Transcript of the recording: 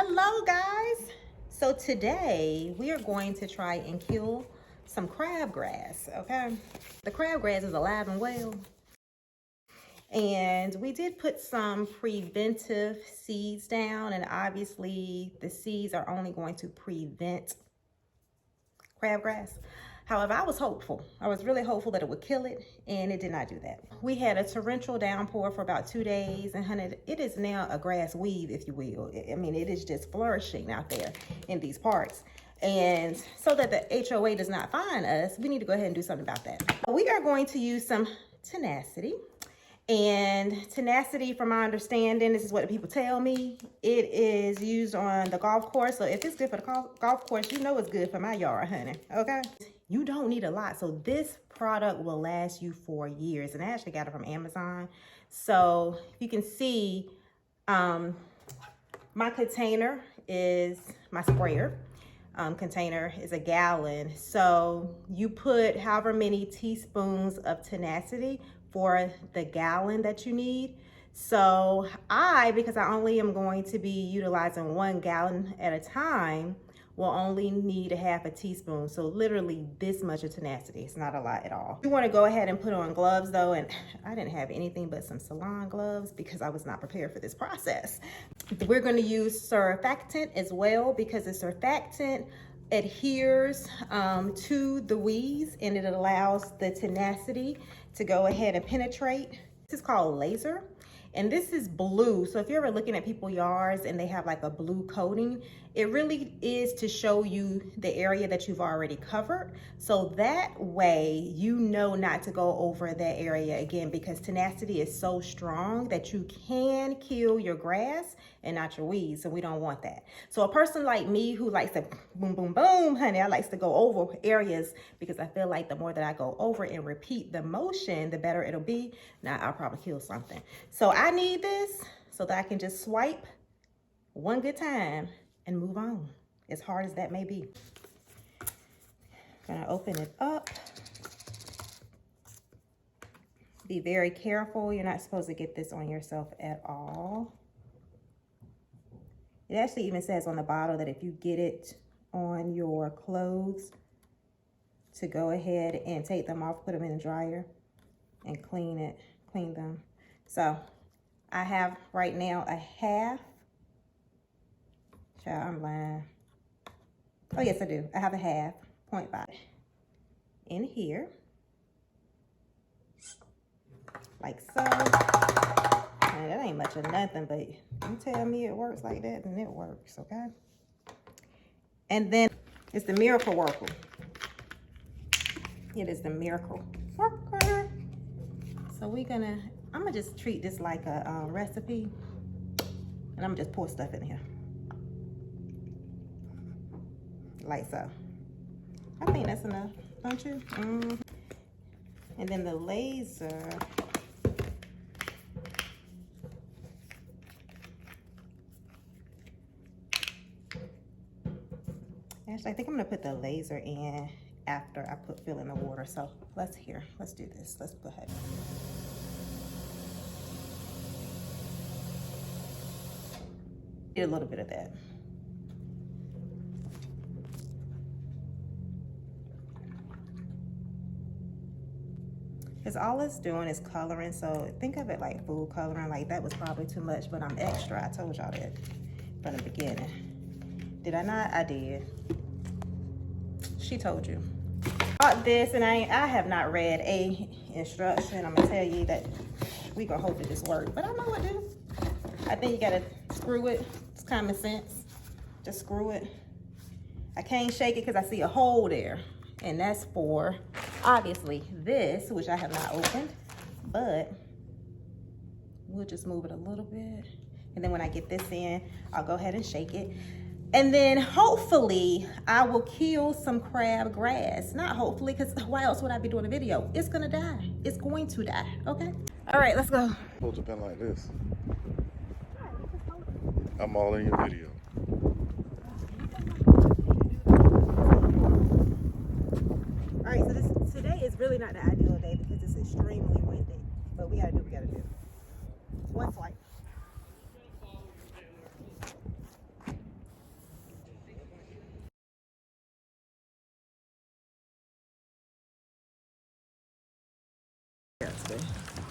Hello guys. So today we are going to try and kill some crabgrass, okay? The crabgrass is alive and well. And we did put some preventive seeds down, and obviously the seeds are only going to prevent crabgrass. However, I was hopeful. I was really hopeful that it would kill it, and it did not do that. We had a torrential downpour for about 2 days, and honey, it is now a grass weed, if you will. I mean, it is just flourishing out there in these parts. And so that the HOA does not fine us, we need to go ahead and do something about that. We are going to use some tenacity. And tenacity, from my understanding, this is what the people tell me, it is used on the golf course. So if it's good for the golf course, you know it's good for my yard, honey, okay? You don't need a lot. So this product will last you for years. And I actually got it from Amazon. So you can see my container is, my sprayer container is a gallon. So you put however many teaspoons of tenacity for the gallon that you need. So because I only am going to be utilizing 1 gallon at a time, will only need a half a teaspoon. So literally this much of tenacity. It's not a lot at all. You want to go ahead and put on gloves though, and I didn't have anything but some salon gloves because I was not prepared for this process. We're going to use surfactant as well, because the surfactant adheres to the weeds, and it allows the tenacity to go ahead and penetrate. This is called laser, and this is blue. So if you're ever looking at people's yards and they have like a blue coating, it really is to show you the area that you've already covered. So that way you know not to go over that area again, because tenacity is so strong that you can kill your grass and not your weeds. So we don't want that. So a person like me who likes to boom, boom, boom, honey, I likes to go over areas because I feel like the more that I go over and repeat the motion, the better it'll be. Now I'll probably kill something. So I need this so that I can just swipe one good time and move on, as hard as that may be. Gonna open it up. Be very careful. You're not supposed to get this on yourself at all. It actually even says on the bottle that if you get it on your clothes, to go ahead and take them off, put them in the dryer, and clean them. So I have right now a half. Child, I'm lying. Oh yes, I do. I have a half, 0.5 in here, like so. And that ain't much of nothing, but you tell me it works like that, and it works, okay? And then it's the miracle worker. It is the miracle worker. So I'm gonna just treat this like a recipe, and I'm gonna just pour stuff in here. Like so. I think that's enough, don't you? And then the laser. Actually, I think I'm gonna put the laser in after I fill in the water. So let's do this. Let's go ahead. Get a little bit of that. Because all it's doing is coloring. So think of it like food coloring. Like that was probably too much, but I'm extra. I told y'all that from the beginning. Did I not? I did. She told you. Bought this, and I have not read a instruction. I'm gonna tell you that we gonna hope that this works, but I know what to do. I think you gotta screw it. It's common sense. Just screw it. I can't shake it because I see a hole there, and that's for obviously this, which I have not opened, but we'll just move it a little bit. And then when I get this in, I'll go ahead and shake it. And then hopefully I will kill some crabgrass. Not hopefully, because why else would I be doing a video? It's gonna die. It's going to die, okay? All right, let's go. Supposed to been like this. I'm all in your video. All right, so today is really not the ideal day because it's extremely windy, but we gotta do what we gotta do. One swipe. see.